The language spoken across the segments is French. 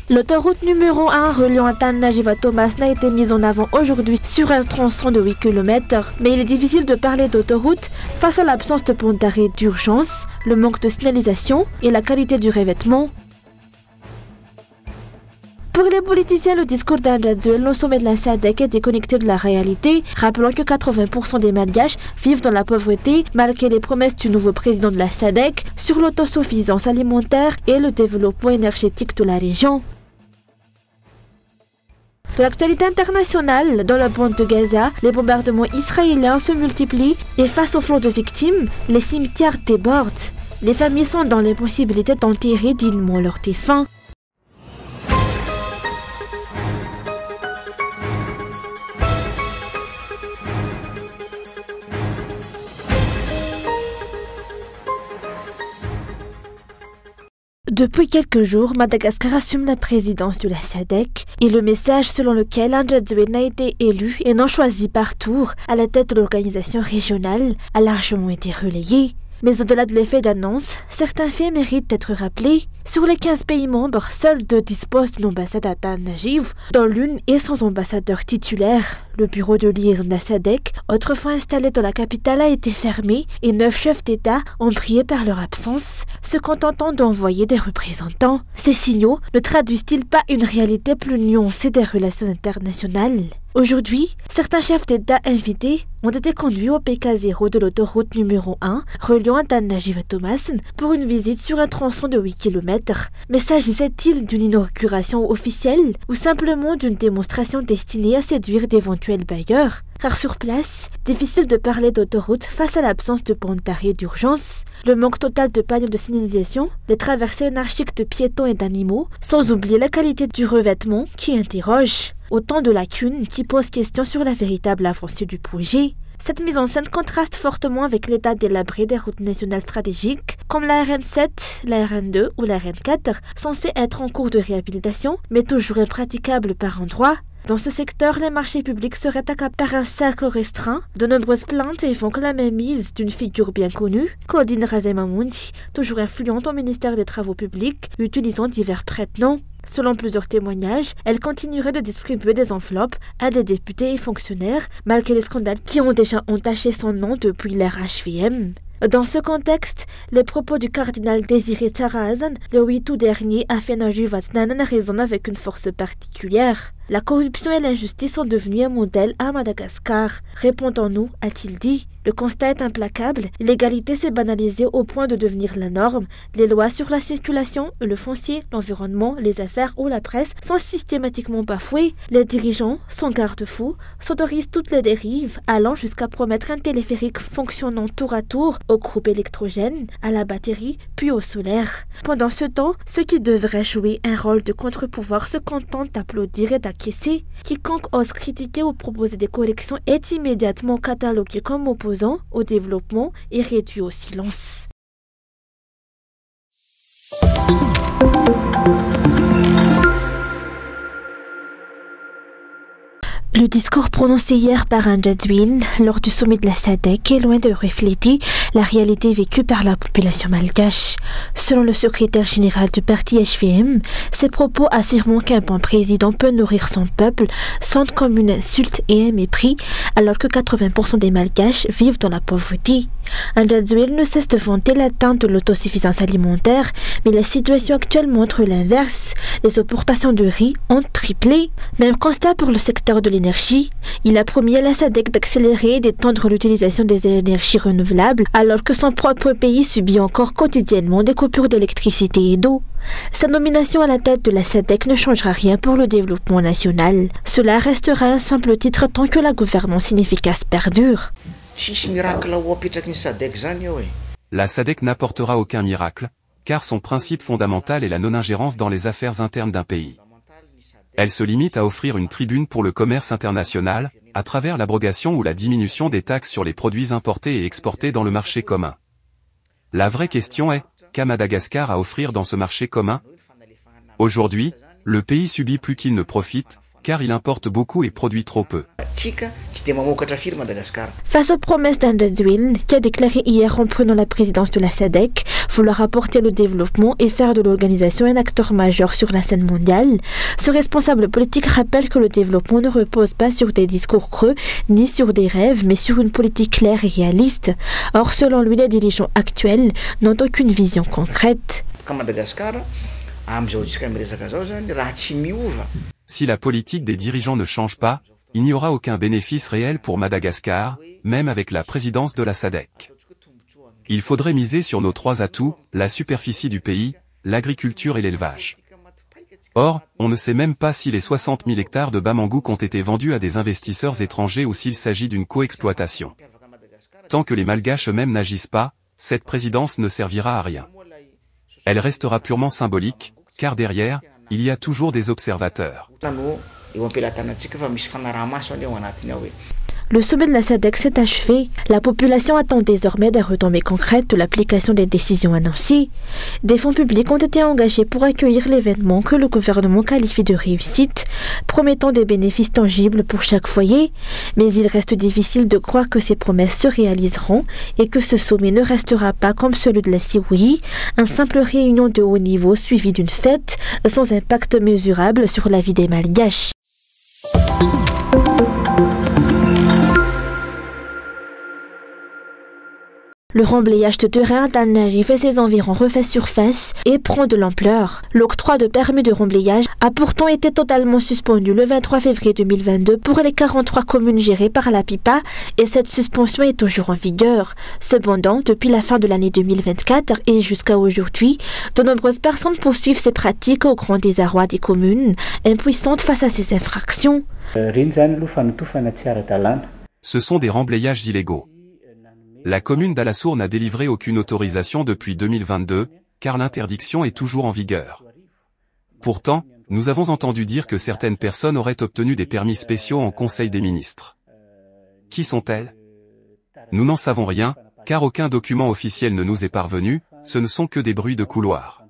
L'autoroute numéro 1 reliant Tanna-Jiva-Thomas n'a été mise en avant aujourd'hui sur un tronçon de 8 km, mais il est difficile de parler d'autoroute face à l'absence de pont d'arrêt d'urgence, le manque de signalisation et la qualité du revêtement. Pour les politiciens, le discours d'Anjadzuel au sommet de la SADC est déconnecté de la réalité, rappelant que 80% des Malgaches vivent dans la pauvreté malgré les promesses du nouveau président de la SADC sur l'autosuffisance alimentaire et le développement énergétique de la région. De l'actualité internationale, dans la bande de Gaza, les bombardements israéliens se multiplient et face au flot de victimes, les cimetières débordent. Les familles sont dans l'impossibilité d'enterrer dignement leurs défunts. Depuis quelques jours, Madagascar assume la présidence de la SADC et le message selon lequel Anjadzuel a été élu et non choisi par tour à la tête de l'organisation régionale a largement été relayé. Mais au-delà de l'effet d'annonce, certains faits méritent d'être rappelés. Sur les 15 pays membres, seuls 2 disposent d'une ambassade à Tanna-Jiv, dont l'une est sans ambassadeur titulaire. Le bureau de liaison de la SADC, autrefois installé dans la capitale, a été fermé et 9 chefs d'État ont brillé par leur absence, se contentant d'envoyer des représentants. Ces signaux ne traduisent-ils pas une réalité plus nuancée des relations internationales ? Aujourd'hui, certains chefs d'État invités ont été conduits au PK0 de l'autoroute numéro 1 reliant Tanna-Jiva-Thomas pour une visite sur un tronçon de 8 km. Mais s'agissait-il d'une inauguration officielle ou simplement d'une démonstration destinée à séduire d'éventuels bailleurs ? Car sur place, difficile de parler d'autoroute face à l'absence de pont d'arrêt d'urgence, le manque total de panneaux de signalisation, les traversées anarchiques de piétons et d'animaux, sans oublier la qualité du revêtement qui interroge. Autant de lacunes qui posent question sur la véritable avancée du projet. Cette mise en scène contraste fortement avec l'état délabré des routes nationales stratégiques comme la RN7, la RN2 ou la RN4, censées être en cours de réhabilitation, mais toujours impraticables par endroits. Dans ce secteur, les marchés publics seraient accaparés par un cercle restreint. De nombreuses plaintes évoquent la mainmise d'une figure bien connue, Claudine Razemamundi, toujours influente au ministère des Travaux publics, utilisant divers prête-noms. Selon plusieurs témoignages, elle continuerait de distribuer des enveloppes à des députés et fonctionnaires, malgré les scandales qui ont déjà entaché son nom depuis l'ère HVM. Dans ce contexte, les propos du cardinal Désiré Tarazan, le 8 août dernier, à Fenajuvatsnanan résonnent avec une force particulière. La corruption et l'injustice sont devenues un modèle à Madagascar. Répondons-nous, a-t-il dit. Le constat est implacable. L'égalité s'est banalisée au point de devenir la norme. Les lois sur la circulation, le foncier, l'environnement, les affaires ou la presse sont systématiquement bafouées. Les dirigeants, sans garde-fou, s'autorisent toutes les dérives, allant jusqu'à promettre un téléphérique fonctionnant tour à tour au groupe électrogène, à la batterie, puis au solaire. Pendant ce temps, ceux qui devraient jouer un rôle de contre-pouvoir se contentent d'applaudir et d'acquiescer. Quiconque ose critiquer ou proposer des corrections est immédiatement catalogué comme opposant au développement et réduit au silence. Le discours prononcé hier par Anjadzuel lors du sommet de la SADC est loin de refléter la réalité vécue par la population malgache. Selon le secrétaire général du parti HVM, ses propos affirmant qu'un bon président peut nourrir son peuple sentent comme une insulte et un mépris, alors que 80% des malgaches vivent dans la pauvreté. Anjadzuel ne cesse de vanter l'atteinte de l'autosuffisance alimentaire, mais la situation actuelle montre l'inverse. Les importations de riz ont triplé. Même constat pour le secteur de l'énergie. Il a promis à la SADC d'accélérer et d'étendre l'utilisation des énergies renouvelables, alors que son propre pays subit encore quotidiennement des coupures d'électricité et d'eau. Sa nomination à la tête de la SADC ne changera rien pour le développement national. Cela restera un simple titre tant que la gouvernance inefficace perdure. La SADC n'apportera aucun miracle, car son principe fondamental est la non-ingérence dans les affaires internes d'un pays. Elle se limite à offrir une tribune pour le commerce international, à travers l'abrogation ou la diminution des taxes sur les produits importés et exportés dans le marché commun. La vraie question est, qu'a Madagascar à offrir dans ce marché commun ? Aujourd'hui, le pays subit plus qu'il ne profite, car il importe beaucoup et produit trop peu. Face aux promesses d'Andrzej, qui a déclaré hier en prenant la présidence de la SADC vouloir apporter le développement et faire de l'organisation un acteur majeur sur la scène mondiale, ce responsable politique rappelle que le développement ne repose pas sur des discours creux ni sur des rêves, mais sur une politique claire et réaliste. Or, selon lui, les dirigeants actuels n'ont aucune vision concrète. Si la politique des dirigeants ne change pas, il n'y aura aucun bénéfice réel pour Madagascar, même avec la présidence de la SADC. Il faudrait miser sur nos trois atouts, la superficie du pays, l'agriculture et l'élevage. Or, on ne sait même pas si les 60 000 hectares de bamangouks ont été vendus à des investisseurs étrangers ou s'il s'agit d'une coexploitation. Tant que les Malgaches eux-mêmes n'agissent pas, cette présidence ne servira à rien. Elle restera purement symbolique, car derrière, il y a toujours des observateurs. Le sommet de la SADC s'est achevé. La population attend désormais des retombées concrètes de l'application des décisions annoncées. Des fonds publics ont été engagés pour accueillir l'événement que le gouvernement qualifie de réussite, promettant des bénéfices tangibles pour chaque foyer. Mais il reste difficile de croire que ces promesses se réaliseront et que ce sommet ne restera pas comme celui de la Sioui, une simple réunion de haut niveau suivie d'une fête sans impact mesurable sur la vie des Malgaches. Le remblayage de terrain d'Al-Najif et ses environs refait surface et prend de l'ampleur. L'octroi de permis de remblayage a pourtant été totalement suspendu le 23 février 2022 pour les 43 communes gérées par la PIPA et cette suspension est toujours en vigueur. Cependant, depuis la fin de l'année 2024 et jusqu'à aujourd'hui, de nombreuses personnes poursuivent ces pratiques au grand désarroi des communes, impuissantes face à ces infractions. Ce sont des remblayages illégaux. La commune d'Alassour n'a délivré aucune autorisation depuis 2022, car l'interdiction est toujours en vigueur. Pourtant, nous avons entendu dire que certaines personnes auraient obtenu des permis spéciaux en Conseil des ministres. Qui sont-elles? Nous n'en savons rien, car aucun document officiel ne nous est parvenu, ce ne sont que des bruits de couloir.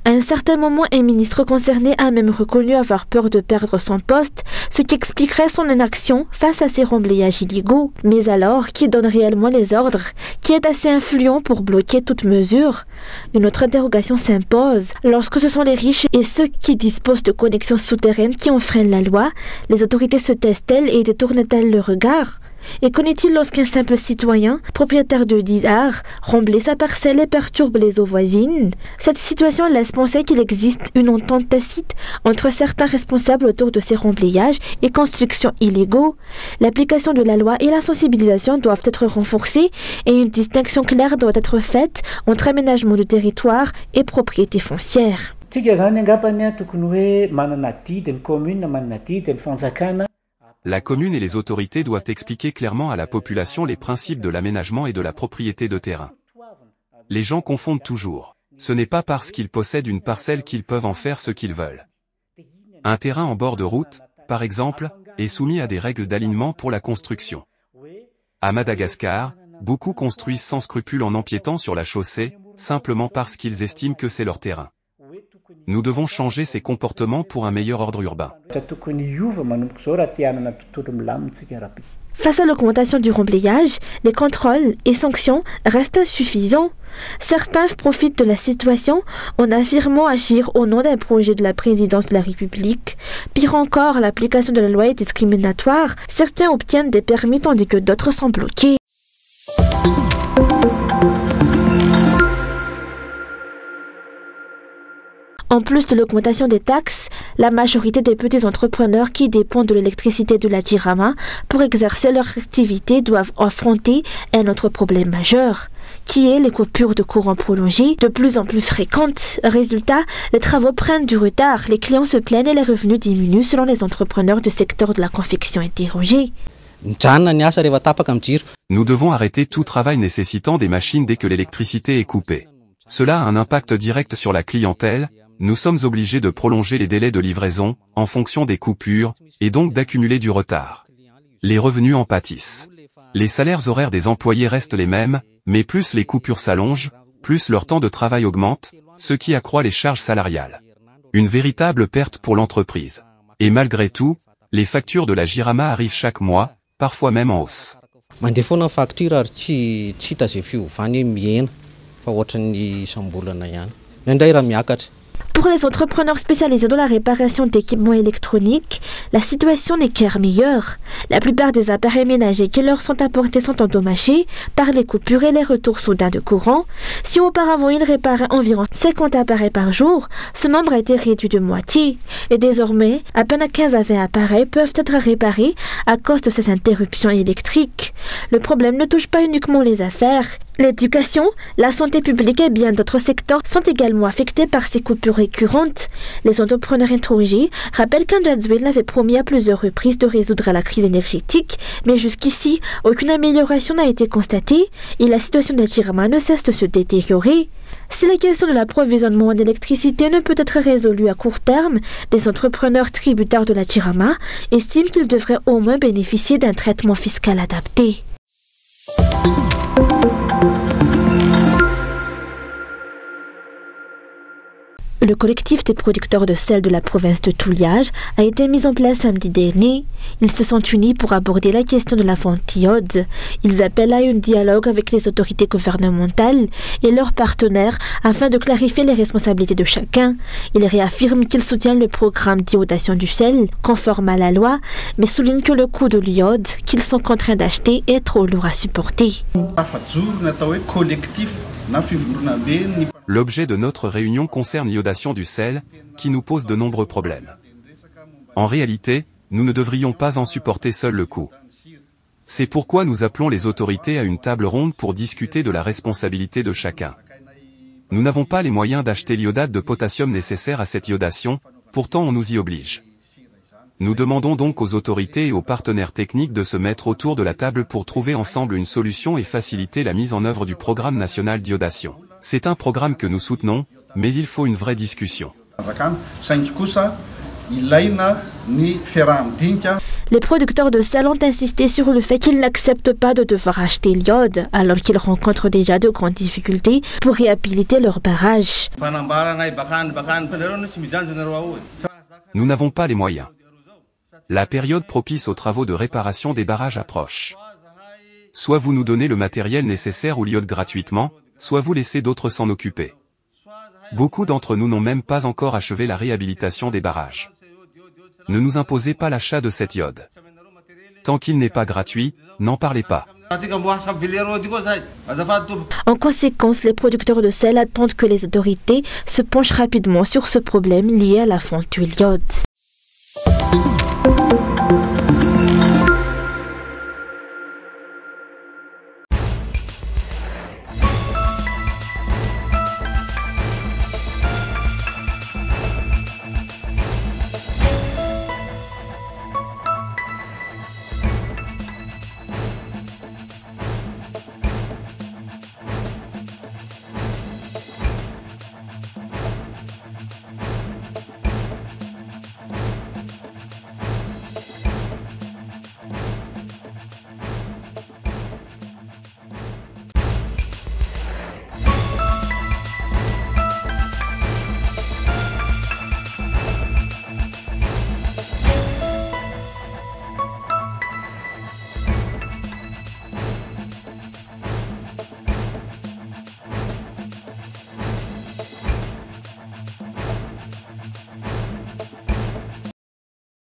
À un certain moment, un ministre concerné a même reconnu avoir peur de perdre son poste, ce qui expliquerait son inaction face à ces remblayages illégaux. Mais alors, qui donne réellement les ordres? Qui est assez influent pour bloquer toute mesure? Une autre interrogation s'impose. Lorsque ce sont les riches et ceux qui disposent de connexions souterraines qui enfreignent la loi, les autorités se taisent-elles et détournent-elles le regard? Et qu'en est-il lorsqu'un simple citoyen, propriétaire de 10 arts, remblaye sa parcelle et perturbe les eaux voisines? Cette situation laisse penser qu'il existe une entente tacite entre certains responsables autour de ces remblayages et constructions illégaux. L'application de la loi et la sensibilisation doivent être renforcées et une distinction claire doit être faite entre aménagement du territoire et propriété foncière. La commune et les autorités doivent expliquer clairement à la population les principes de l'aménagement et de la propriété de terrain. Les gens confondent toujours. Ce n'est pas parce qu'ils possèdent une parcelle qu'ils peuvent en faire ce qu'ils veulent. Un terrain en bord de route, par exemple, est soumis à des règles d'alignement pour la construction. À Madagascar, beaucoup construisent sans scrupule en empiétant sur la chaussée, simplement parce qu'ils estiment que c'est leur terrain. Nous devons changer ces comportements pour un meilleur ordre urbain. Face à l'augmentation du remblayage, les contrôles et sanctions restent insuffisants. Certains profitent de la situation en affirmant agir au nom d'un projet de la présidence de la République. Pire encore, l'application de la loi est discriminatoire. Certains obtiennent des permis tandis que d'autres sont bloqués. En plus de l'augmentation des taxes, la majorité des petits entrepreneurs qui dépendent de l'électricité de la Jirama pour exercer leur activité doivent affronter un autre problème majeur, qui est les coupures de courant prolongées de plus en plus fréquentes. Résultat, les travaux prennent du retard, les clients se plaignent et les revenus diminuent selon les entrepreneurs du secteur de la confection interrogés. Nous devons arrêter tout travail nécessitant des machines dès que l'électricité est coupée. Cela a un impact direct sur la clientèle. Nous sommes obligés de prolonger les délais de livraison, en fonction des coupures, et donc d'accumuler du retard. Les revenus en pâtissent. Les salaires horaires des employés restent les mêmes, mais plus les coupures s'allongent, plus leur temps de travail augmente, ce qui accroît les charges salariales. Une véritable perte pour l'entreprise. Et malgré tout, les factures de la Jirama arrivent chaque mois, parfois même en hausse. Pour les entrepreneurs spécialisés dans la réparation d'équipements électroniques, la situation n'est guère meilleure. La plupart des appareils ménagers qui leur sont apportés sont endommagés par les coupures et les retours soudains de courant. Si auparavant ils réparaient environ 50 appareils par jour, ce nombre a été réduit de moitié. Et désormais, à peine 15 à 20 appareils peuvent être réparés à cause de ces interruptions électriques. Le problème ne touche pas uniquement les affaires. L'éducation, la santé publique et bien d'autres secteurs sont également affectés par ces coupures récurrentes. Les entrepreneurs interrogés rappellent qu'Anjadzwil avait promis à plusieurs reprises de résoudre la crise énergétique, mais jusqu'ici, aucune amélioration n'a été constatée et la situation de la Jirama ne cesse de se détériorer. Si la question de l'approvisionnement en électricité ne peut être résolue à court terme, les entrepreneurs tributaires de la Jirama estiment qu'ils devraient au moins bénéficier d'un traitement fiscal adapté. Le collectif des producteurs de sel de la province de Touliage a été mis en place samedi dernier. Ils se sont unis pour aborder la question de la vente iode. Ils appellent à un dialogue avec les autorités gouvernementales et leurs partenaires afin de clarifier les responsabilités de chacun. Ils réaffirment qu'ils soutiennent le programme d'iodation du sel, conforme à la loi, mais soulignent que le coût de l'iode qu'ils sont contraints d'acheter est trop lourd à supporter. L'objet de notre réunion concerne l'iodation du sel, qui nous pose de nombreux problèmes. En réalité, nous ne devrions pas en supporter seul le coût. C'est pourquoi nous appelons les autorités à une table ronde pour discuter de la responsabilité de chacun. Nous n'avons pas les moyens d'acheter l'iodate de potassium nécessaire à cette iodation, pourtant on nous y oblige. Nous demandons donc aux autorités et aux partenaires techniques de se mettre autour de la table pour trouver ensemble une solution et faciliter la mise en œuvre du programme national d'iodation. C'est un programme que nous soutenons, mais il faut une vraie discussion. Les producteurs de sel ont insisté sur le fait qu'ils n'acceptent pas de devoir acheter l'iode, alors qu'ils rencontrent déjà de grandes difficultés pour réhabiliter leurs barrages. Nous n'avons pas les moyens. La période propice aux travaux de réparation des barrages approche. Soit vous nous donnez le matériel nécessaire ou l'iode gratuitement, soit vous laissez d'autres s'en occuper. Beaucoup d'entre nous n'ont même pas encore achevé la réhabilitation des barrages. Ne nous imposez pas l'achat de cette iode. Tant qu'il n'est pas gratuit, n'en parlez pas. En conséquence, les producteurs de sel attendent que les autorités se penchent rapidement sur ce problème lié à la fonte de l'iode.